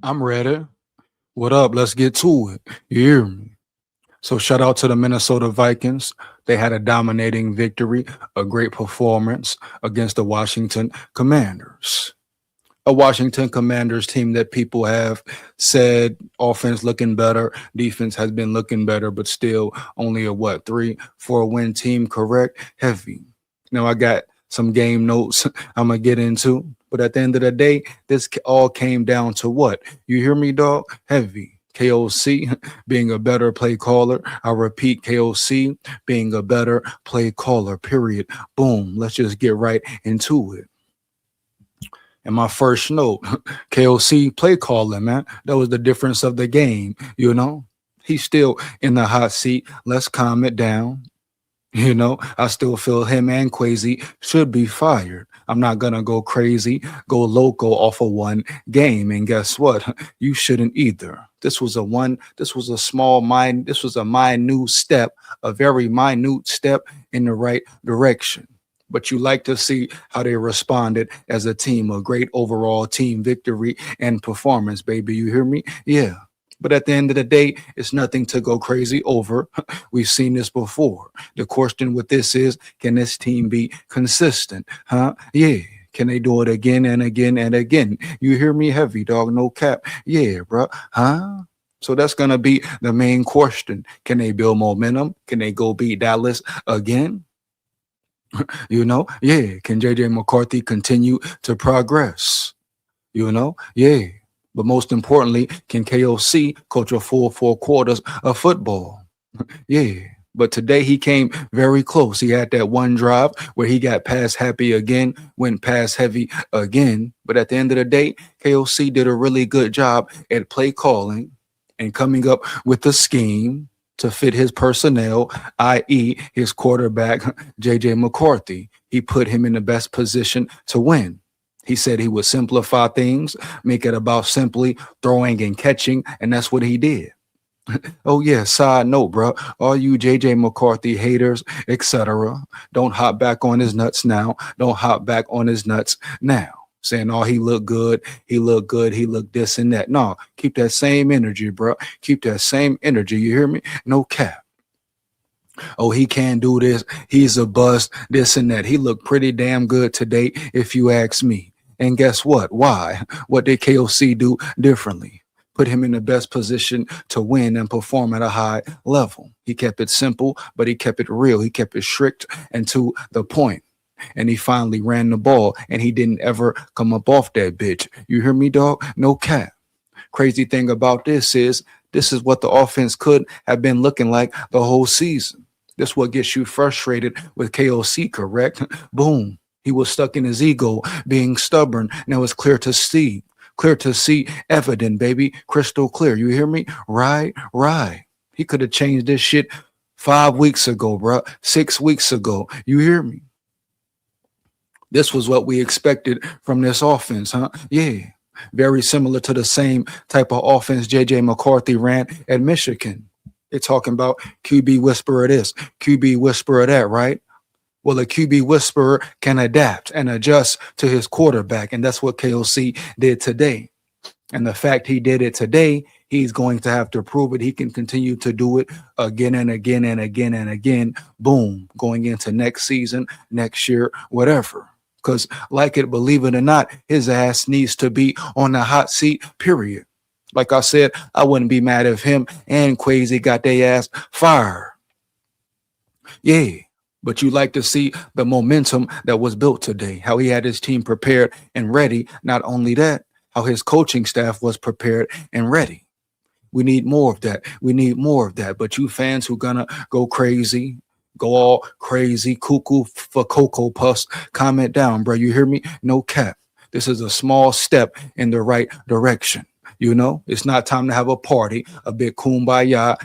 I'm ready. What up? Let's get to it. You hear me? So shout out to the Minnesota Vikings. They had a dominating victory, a great performance against the Washington Commanders. A Washington Commanders team that people have said offense looking better, defense has been looking better, but still only a what, 3-4 win team, correct? Heavy. Now I got some game notes I'm gonna get into, but at the end of the day, this all came down to what? You hear me, dog? Heavy. KOC being a better play caller. I repeat, KOC being a better play caller, period. Boom. Let's just get right into it. And my first note, KOC play calling, man. That was the difference of the game, you know? He's still in the hot seat. Let's calm it down. I still feel him and Quasi should be fired. I'm not gonna go crazy, go loco off of one game. And guess what? You shouldn't either. This was a this was a minute step, a very minute step in the right direction. But you like to see how they responded as a team, a great overall team victory and performance, baby. You hear me? Yeah. But at the end of the day, it's nothing to go crazy over. We've seen this before. The question with this is, can this team be consistent? Huh? Yeah. Can they do it again and again and again? You hear me? Heavy, dog. No cap. Yeah, bro. Huh? So that's going to be the main question. Can they build momentum? Can they go beat Dallas again? Yeah. Can JJ McCarthy continue to progress? Yeah. But most importantly, can KOC coach a full 4 quarters of football? Yeah. But today he came very close. He had that one drive where he got pass happy again, went pass heavy again. But at the end of the day, KOC did a really good job at play calling and coming up with the scheme to fit his personnel, i.e., his quarterback, JJ McCarthy. He put him in the best position to win. He said he would simplify things, make it about simply throwing and catching, and that's what he did. Oh yeah, side note, bro. All you JJ McCarthy haters, etc., don't hop back on his nuts now. Don't hop back on his nuts now. Saying, oh, he looked good, he looked good, he looked this and that. No, keep that same energy, bro. Keep that same energy. You hear me? No cap. Oh, he can't do this. He's a bust, this and that. He looked pretty damn good today, if you ask me. And guess what? Why? What did KOC do differently? Put him in the best position to win and perform at a high level. He kept it simple, but he kept it real. He kept it strict and to the point. And he finally ran the ball, and he didn't ever come up off that bitch. You hear me, dog? No cap. Crazy thing about this is what the offense could have been looking like the whole season. This what gets you frustrated with KOC, correct? Boom. He was stuck in his ego, being stubborn. Now it's clear to see, evident, baby, crystal clear. You hear me? Right. He could have changed this shit 5 weeks ago, bro. 6 weeks ago. You hear me? This was what we expected from this offense, huh? Yeah. Very similar to the same type of offense JJ McCarthy ran at Michigan. They're talking about QB whisperer this, QB whisperer that, right? Well, a QB whisperer can adapt and adjust to his quarterback, and that's what KOC did today. And the fact he did it today, he's going to have to prove it. He can continue to do it again and again and again and again. Boom, going into next season, next year, whatever. Because like it, believe it or not, his ass needs to be on the hot seat, period. Like I said, I wouldn't be mad if him and Quasi got their ass fired. Yeah. But you like to see the momentum that was built today, how he had his team prepared and ready. Not only that, how his coaching staff was prepared and ready. We need more of that. We need more of that. But you fans who gonna go crazy, go all crazy, cuckoo for Cocoa Puffs, comment down, bro. You hear me? No cap. This is a small step in the right direction. It's not time to have a party, a big kumbaya.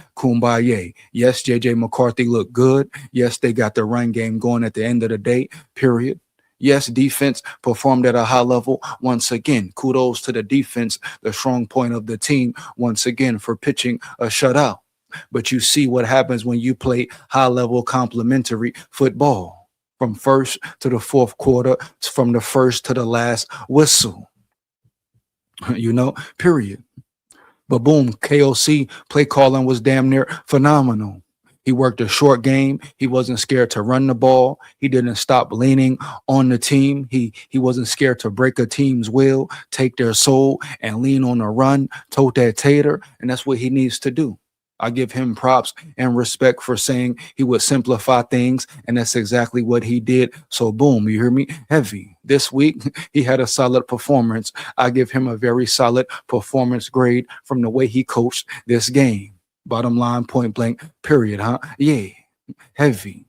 Yes, JJ McCarthy looked good. Yes, they got the run game going at the end of the day, period. Yes, defense performed at a high level once again. Kudos to the defense, the strong point of the team, once again, for pitching a shutout. But you see what happens when you play high-level complementary football. From first to the fourth quarter, from the first to the last whistle. Period. But boom, KOC play calling was damn near phenomenal. He worked a short game. He wasn't scared to run the ball. He didn't stop leaning on the team. He wasn't scared to break a team's will, take their soul, and lean on a run, tote that tater. And that's what he needs to do. I give him props and respect for saying he would simplify things, and that's exactly what he did. So, boom, you hear me? Heavy. This week, he had a solid performance. I give him a very solid performance grade from the way he coached this game. Bottom line, point blank, period, huh? Yeah, heavy.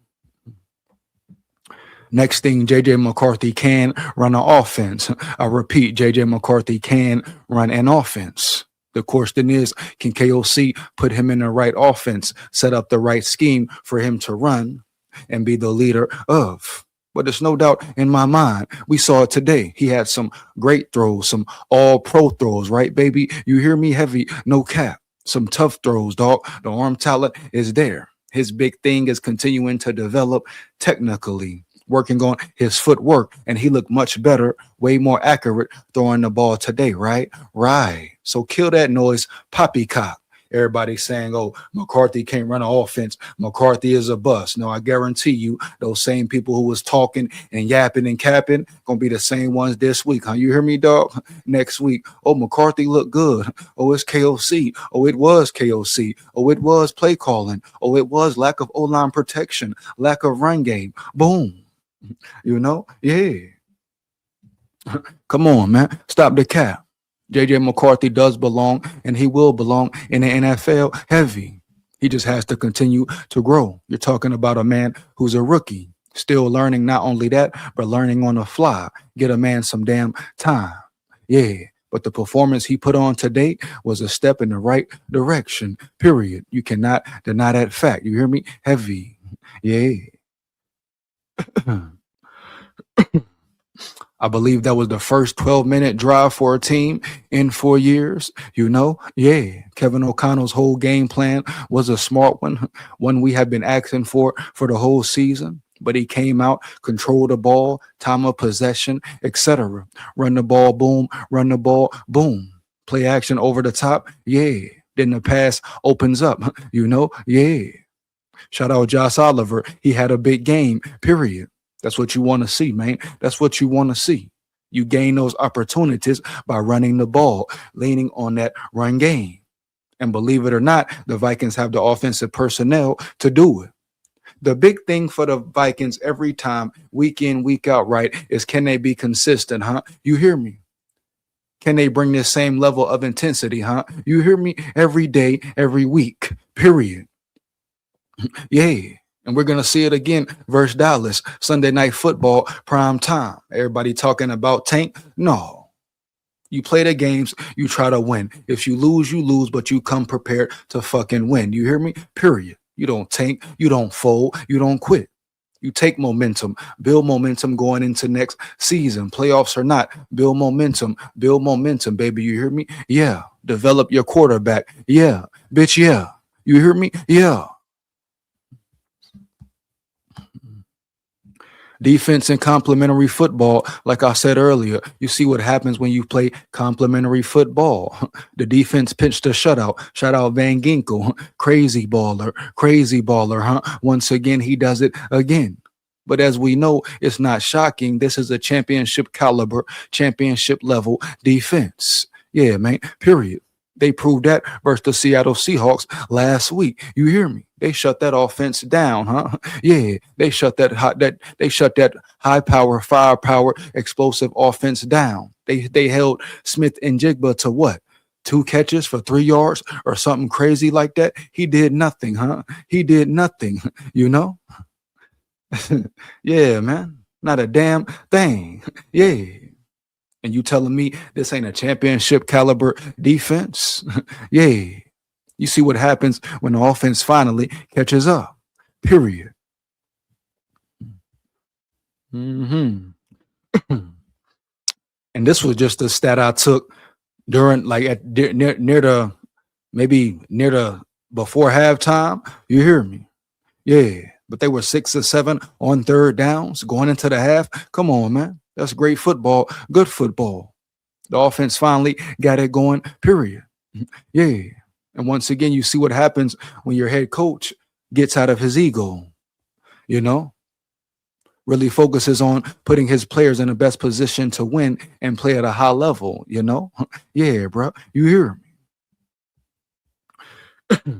Next thing, JJ McCarthy can run an offense. I repeat, JJ McCarthy can run an offense. The question is, can KOC put him in the right offense, set up the right scheme for him to run and be the leader of? But there's no doubt in my mind. We saw it today. He had some great throws, some all-pro throws, right, baby? You hear me? Heavy, no cap. Some tough throws, dog. The arm talent is there. His big thing is continuing to develop technically, working on his footwork, and he looked much better, way more accurate throwing the ball today, right? Right. So kill that noise, poppycock. Everybody's saying, oh, McCarthy can't run an offense. McCarthy is a bust. No, I guarantee you, those same people who was talking and yapping and capping gonna be the same ones this week, huh? You hear me, dog? Next week, oh, McCarthy looked good. Oh, it's KOC. Oh, it was KOC. Oh, it was play calling. Oh, it was lack of O-line protection, lack of run game. Boom. You know? Yeah. Come on, man. Stop the cap. JJ McCarthy does belong, and he will belong in the NFL heavy. He just has to continue to grow. You're talking about a man who's a rookie, still learning, not only that, but learning on the fly. Get a man some damn time. Yeah. But the performance he put on today was a step in the right direction, period. You cannot deny that fact. You hear me? Heavy. Yeah. I believe that was the first 12-minute drive for a team in 4 years. You know, yeah, Kevin O'Connell's whole game plan was a smart one we have been asking for the whole season. But he came out, controlled the ball, time of possession, etc. Run the ball, boom. Run the ball, boom. Play action over the top, yeah. Then the pass opens up, you know, yeah. Shout out Josh Oliver. He had a big game, period. That's what you want to see, man. That's what you want to see. You gain those opportunities by running the ball, leaning on that run game. And believe it or not, the Vikings have the offensive personnel to do it. The big thing for the Vikings every time, week in, week out, right, is can they be consistent, huh? You hear me? Can they bring this same level of intensity, huh? You hear me? Every day, every week, period. Yeah. And we're going to see it again versus Dallas, Sunday Night Football, prime time. Everybody talking about tank? No. You play the games, you try to win. If you lose, but you come prepared to fucking win. You hear me? Period. You don't tank, you don't fold, you don't quit. You take momentum, build momentum going into next season, playoffs or not, build momentum, baby. You hear me? Yeah. Develop your quarterback. Yeah. Bitch, yeah. You hear me? Yeah. Defense and complementary football, like I said earlier, you see what happens when you play complementary football. The defense pitched a shutout. Shout out Van Ginkel, crazy baller, huh? Once again, he does it again. But as we know, it's not shocking. This is a championship caliber, championship level defense. Yeah, man, period. They proved that versus the Seattle Seahawks last week. You hear me? They shut that offense down, huh? Yeah, they shut that high power, firepower, explosive offense down. They held Smith and Jigba to what? 2 catches for 3 yards or something crazy like that. He did nothing, huh? He did nothing, you know? Yeah, man. Not a damn thing. Yeah. And you telling me this ain't a championship caliber defense? Yeah. You see what happens when the offense finally catches up. Period. And this was just a stat I took during near the before halftime. You hear me? Yeah. But they were 6 or 7 on third downs going into the half. Come on, man. That's great football. Good football. The offense finally got it going, period. Yeah. And once again, you see what happens when your head coach gets out of his ego, you know, really focuses on putting his players in the best position to win and play at a high level, you know? Yeah, bro. You hear me?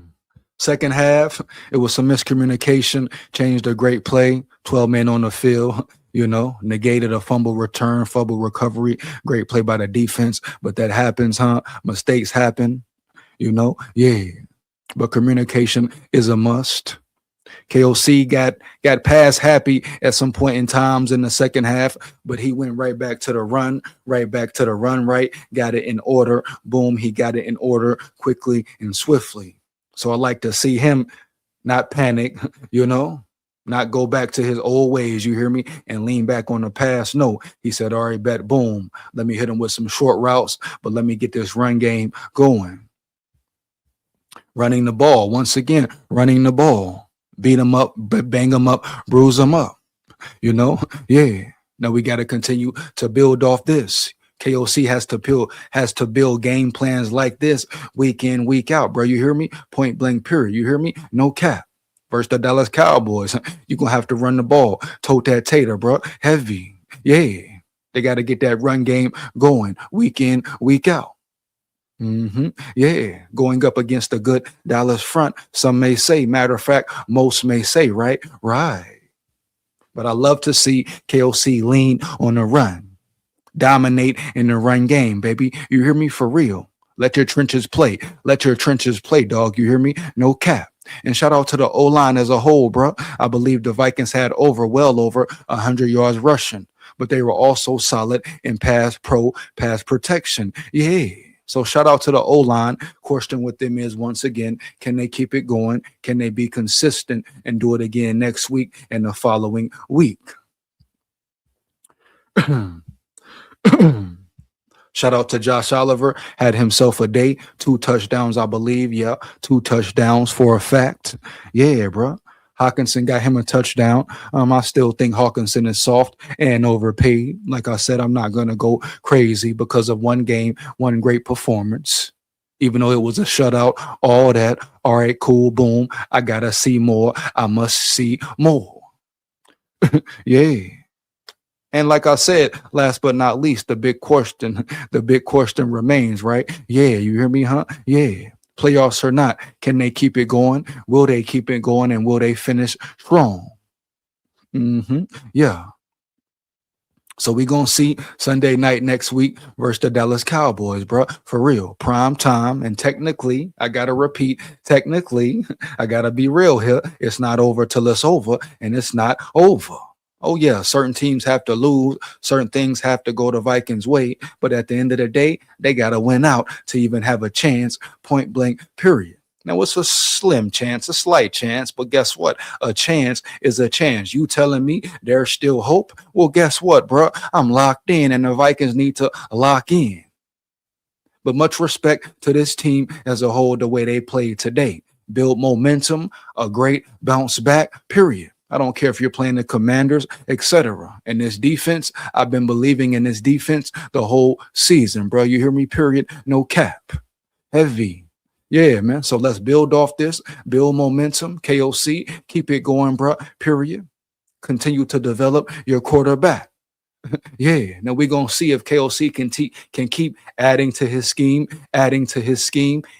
Second half, it was some miscommunication, changed a great play, 12 men on the field, negated a fumble return, fumble recovery, great play by the defense. But that happens, huh? Mistakes happen, Yeah. But communication is a must. KOC got past happy at some point in times in the second half, but he went right back to the run, right, got it in order. Boom, he got it in order quickly and swiftly. So I like to see him not panic, not go back to his old ways, you hear me, and lean back on the past. No, he said, all right, bet, boom, let me hit him with some short routes, but let me get this run game going. Running the ball, once again, running the ball. Beat them up, bang them up, bruise them up, Yeah. Now we got to continue to build off this. KOC has to build game plans like this week in, week out, bro. You hear me? Point blank, period. You hear me? No cap. Versus the Dallas Cowboys, you're going to have to run the ball. Tote that tater, bro. Heavy. Yeah. They got to get that run game going week in, week out. Yeah, going up against a good Dallas front. Some may say, matter of fact, most may say, right? Right. But I love to see KOC lean on the run, dominate in the run game, baby. You hear me? For real. Let your trenches play. Let your trenches play, dog. You hear me? No cap. And shout out to the O-line as a whole, bro. I believe the Vikings had well over 100 yards rushing, but they were also solid in pass protection. Yeah. So shout out to the O-line. Question with them is, once again, can they keep it going? Can they be consistent and do it again next week and the following week? Shout out to Josh Oliver. Had himself a day. 2 touchdowns, I believe. Yeah, 2 touchdowns for a fact. Yeah, bro. Hawkinson got him a touchdown. I still think Hawkinson is soft and overpaid. Like I said, I'm not going to go crazy because of one game, one great performance. Even though it was a shutout, all that. All right, cool, boom. I got to see more. I must see more. Yeah. And like I said, last but not least, the big question remains, right? Yeah, you hear me, huh? Yeah. Playoffs or not, can they keep it going? Will they keep it going, and will they finish strong? Yeah. So we gonna see Sunday night next week versus the Dallas Cowboys, bro. For real, prime time. And technically, I gotta repeat, technically, I gotta be real here. It's not over till it's over, and it's not over. Oh yeah, certain teams have to lose, certain things have to go the Vikings' way, but at the end of the day, they got to win out to even have a chance, point blank, period. Now, it's a slim chance, a slight chance, but guess what? A chance is a chance. You telling me there's still hope? Well, guess what, bro? I'm locked in, and the Vikings need to lock in. But much respect to this team as a whole, the way they played today. Build momentum, a great bounce back, period. I don't care if you're playing the Commanders, etc. And this defense, I've been believing in this defense the whole season, bro. You hear me? Period. No cap. Heavy. Yeah, man. So let's build off this, build momentum. KOC, keep it going, bro. Period. Continue to develop your quarterback. Yeah. Now we're gonna see if KOC can keep adding to his scheme,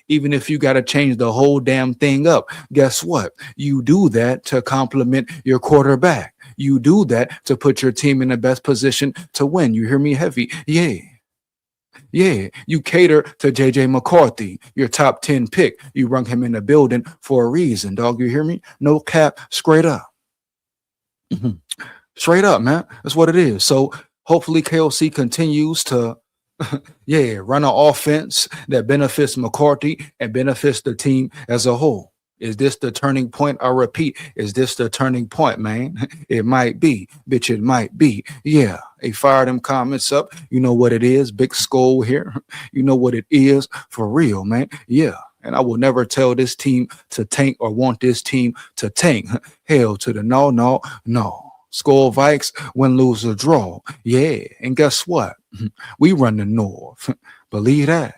even if you got to change the whole damn thing up. Guess what? You do that to complement your quarterback. You do that to put your team in the best position to win. You hear me? Heavy. Yeah. Yeah, you cater to JJ McCarthy, your top 10 pick. You rung him in the building for a reason, dog. You hear me? No cap, straight up. Straight up, man. That's what it is. So hopefully KOC continues to run an offense that benefits McCarthy and benefits the team as a whole. Is this the turning point? I repeat, is this the turning point, man? It might be. Bitch, it might be. Yeah. Hey, fire them comments up. You know what it is. Big SKOL here. You know what it is for real, man. Yeah. And I will never tell this team to tank or want this team to tank. Hell to the no. SKOL Vikes, win, lose, or draw. Yeah. And guess what? We run the North. Believe that.